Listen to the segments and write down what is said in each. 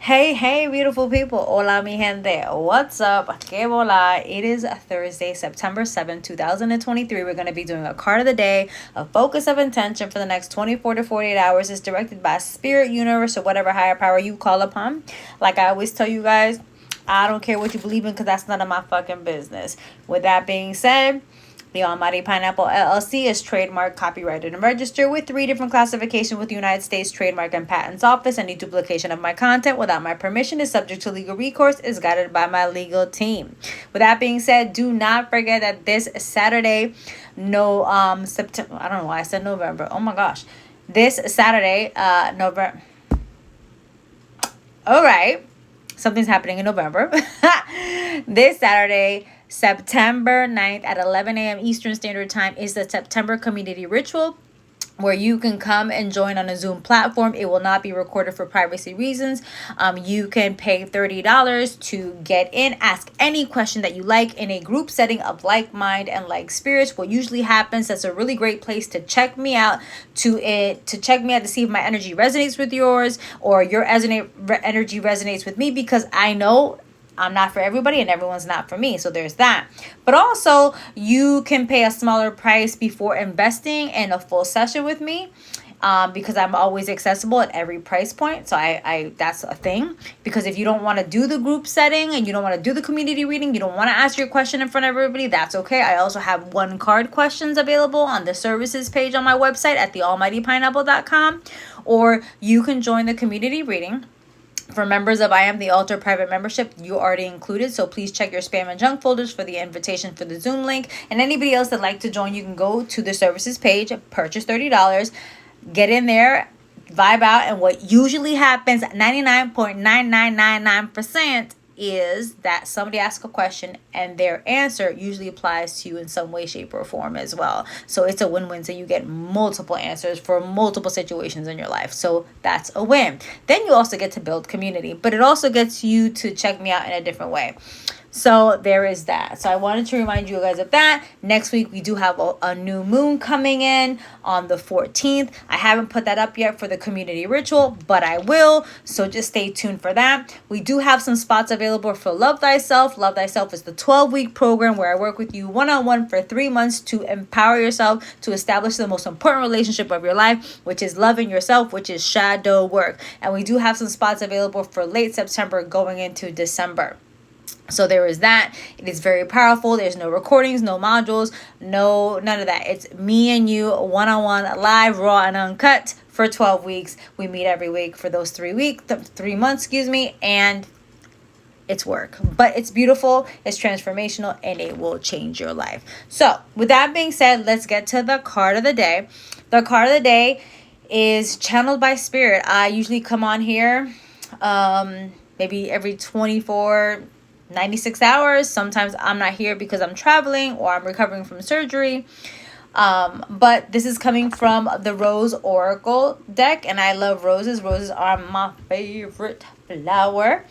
Hey, beautiful people. Hola, mi gente. What's up? Que bola. It is Thursday, September 7th, 2023. We're going to be doing a card of the day. A focus of intention for the next 24 to 48 hours is directed by spirit, universe, or whatever higher power you call upon. Like I always tell you guys, I don't care what you believe in because that's none of my fucking business. With that being said, the Almighty Pineapple LLC is trademarked, copyrighted, and registered with 3 different classifications with the United States Trademark and Patents Office. Any duplication of my content without my permission is subject to legal recourse, is guided by my legal team. With that being said, do not forget that this Saturday, September, I don't know why I said November. Oh my gosh. This Saturday, November. All right. Something's happening in November. This Saturday, September 9th at 11 a.m. Eastern Standard Time is the September Community Ritual, where you can come and join on a Zoom platform. It will not be recorded for privacy reasons. You can pay $30 to get in, ask any question that you like in a group setting of like mind and like spirits. What usually happens, that's a really great place to check me out, to check me out to see if my energy resonates with yours or your energy resonates with me, because I know I'm not for everybody and everyone's not for me. So there's that. But also, you can pay a smaller price before investing in a full session with me, because I'm always accessible at every price point. So I that's a thing. Because if you don't want to do the group setting and you don't want to do the community reading, you don't want to ask your question in front of everybody, that's okay. I also have 1 card questions available on the services page on my website at thealmightypineapple.com. Or you can join the community reading. For members of I Am the Altar private membership, you already included, so please check your spam and junk folders for the invitation for the Zoom link. And anybody else that'd like to join, you can go to the services page, purchase $30, get in there, vibe out, and what usually happens, 99.9999%, is that somebody asks a question and their answer usually applies to you in some way, shape, or form as well. So it's a win-win. So you get multiple answers for multiple situations in your life. So that's a win. Then you also get to build community, but it also gets you to check me out in a different way. So there is that. So I wanted to remind you guys of that. Next week, we do have a new moon coming in on the 14th. I haven't put that up yet for the community ritual, but I will. So just stay tuned for that. We do have some spots available for Love Thyself. Love Thyself is the 12-week program where I work with you one-on-one for 3 months to empower yourself to establish the most important relationship of your life, which is loving yourself, which is shadow work. And we do have some spots available for late September going into December. So there is that. It is very powerful. There's no recordings, no modules, none of that. It's me and you one-on-one, live, raw, and uncut for 12 weeks. We meet every week for those 3 months, and it's work. But it's beautiful, it's transformational, and it will change your life. So with that being said, let's get to the card of the day. The card of the day is channeled by spirit. I usually come on here maybe every 96 hours. Sometimes I'm not here because I'm traveling or I'm recovering from surgery. But this is coming from the Rose Oracle deck, and I love roses. Roses are my favorite flower.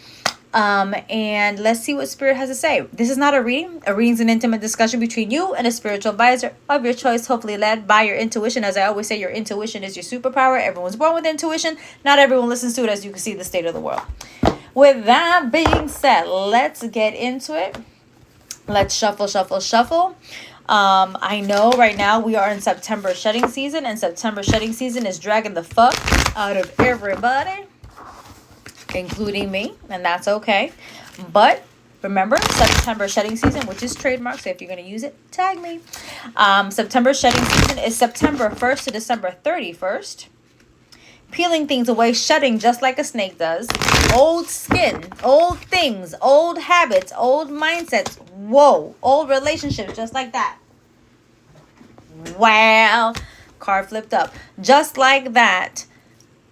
And let's see what Spirit has to say. This is not a reading. A reading is an intimate discussion between you and a spiritual advisor of your choice, hopefully led by your intuition. As I always say, your intuition is your superpower. Everyone's born with intuition. Not everyone listens to it, as you can see the state of the world. With that being said, let's get into it. Let's shuffle. I know right now we are in September shedding season, and September shedding season is dragging the fuck out of everybody, including me, and that's okay. But remember, September shedding season, which is trademark, so if you're going to use it, tag me. September shedding season is September 1st to December 31st. Peeling things away, shedding just like a snake does. Old skin, old things, old habits, old mindsets. Whoa, old relationships, just like that. Wow. Card flipped up. Just like that.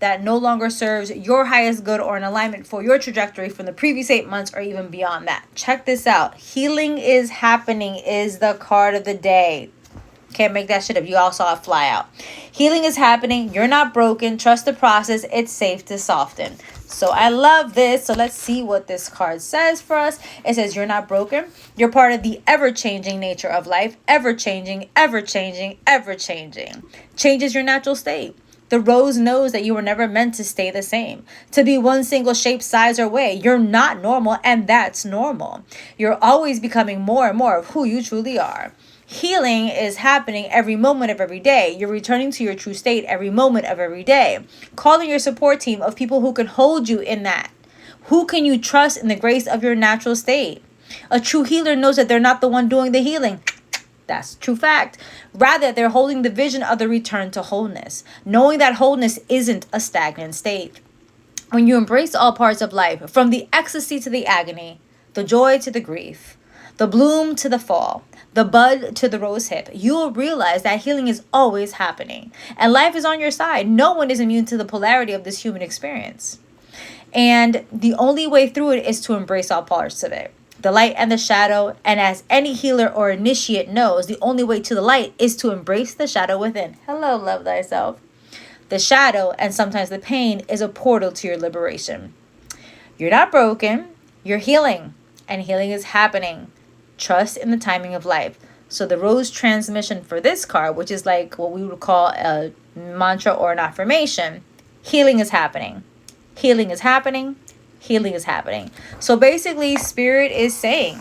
That no longer serves your highest good or in alignment for your trajectory from the previous 8 months or even beyond that. Check this out. Healing is happening is the card of the day. Can't make that shit up. You all saw it fly out. Healing is happening. You're not broken. Trust the process. It's safe to soften. So I love this. So let's see what this card says for us. It says you're not broken. You're part of the ever-changing nature of life. Ever-changing, ever-changing, ever-changing. Change is your natural state. The rose knows that you were never meant to stay the same, to be one single shape, size, or way. You're not normal, and that's normal. You're always becoming more and more of who you truly are. Healing is happening every moment of every day. You're returning to your true state every moment of every day. Calling your support team of people who can hold you in that. Who can you trust in the grace of your natural state? A true healer knows that they're not the one doing the healing. That's true fact. Rather, they're holding the vision of the return to wholeness, knowing that wholeness isn't a stagnant state. When you embrace all parts of life, from the ecstasy to the agony, the joy to the grief, the bloom to the fall, the bud to the rose hip, you will realize that healing is always happening. And life is on your side. No one is immune to the polarity of this human experience. And the only way through it is to embrace all parts of it. The light and the shadow. And as any healer or initiate knows, the only way to the light is to embrace the shadow within. Hello, love thyself. The shadow, and sometimes the pain, is a portal to your liberation. You're not broken. You're healing. And healing is happening. Trust in the timing of life. So the rose transmission for this card, which is like what we would call a mantra or an affirmation, healing is happening. Healing is happening. Healing is happening. So basically, Spirit is saying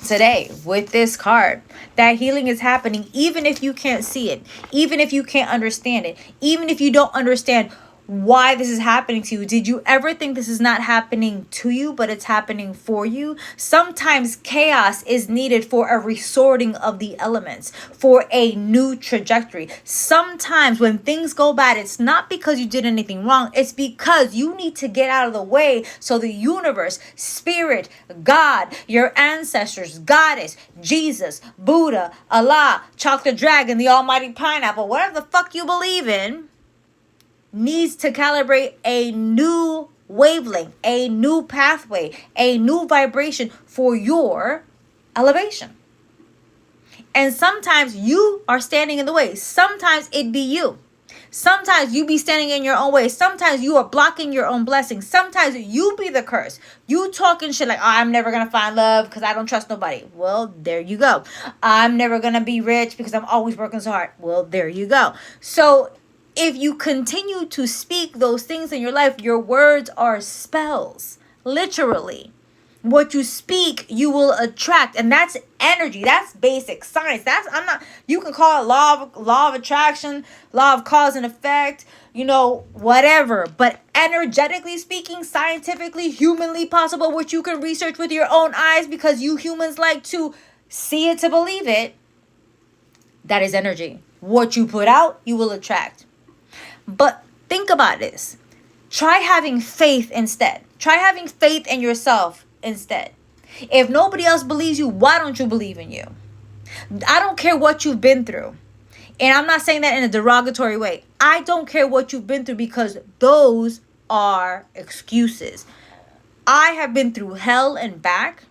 today with this card that healing is happening, even if you can't see it, even if you can't understand it, even if you don't understand why this is happening to you. Did you ever think this is not happening to you, but it's happening for you? Sometimes chaos is needed for a resorting of the elements, for a new trajectory. Sometimes when things go bad, it's not because you did anything wrong. It's because you need to get out of the way so the universe, spirit, God, your ancestors, goddess, Jesus, Buddha, Allah, chocolate dragon, the almighty pineapple, whatever the fuck you believe in, needs to calibrate a new wavelength, a new pathway, a new vibration for your elevation. And sometimes you are standing in the way. Sometimes it be you. Sometimes you be standing in your own way. Sometimes you are blocking your own blessings. Sometimes you be the curse. You talking shit like, oh, I'm never going to find love because I don't trust nobody. Well, there you go. I'm never going to be rich because I'm always working so hard. Well, there you go. So if you continue to speak those things in your life, your words are spells. Literally. What you speak, you will attract. And that's energy. That's basic science. You can call it law of attraction, law of cause and effect, whatever. But energetically speaking, scientifically, humanly possible, which you can research with your own eyes because you humans like to see it to believe it. That is energy. What you put out, you will attract. But think about this. Try having faith instead. Try having faith in yourself instead. If nobody else believes you, why don't you believe in you? I don't care what you've been through. And I'm not saying that in a derogatory way. I don't care what you've been through because those are excuses. I have been through hell and back.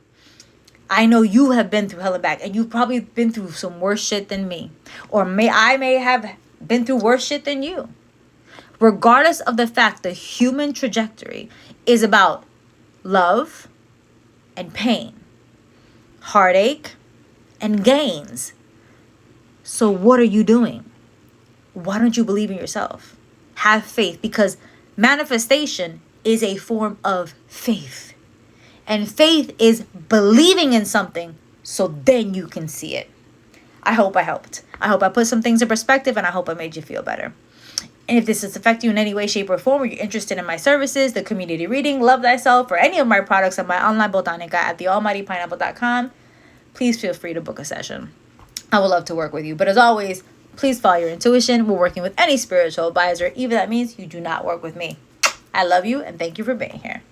I know you have been through hell and back. And you've probably been through some worse shit than me. Or I may have been through worse shit than you. Regardless of the fact, the human trajectory is about love and pain, heartache and gains. So what are you doing? Why don't you believe in yourself? Have faith, because manifestation is a form of faith. And faith is believing in something so then you can see it. I hope I helped. I hope I put some things in perspective, and I hope I made you feel better. And if this has affected you in any way, shape, or form, or you're interested in my services, the community reading, Love Thyself, or any of my products on my online botanica at thealmightypineapple.com, please feel free to book a session. I would love to work with you. But as always, please follow your intuition. We're working with any spiritual advisor, even if that means you do not work with me. I love you, and thank you for being here.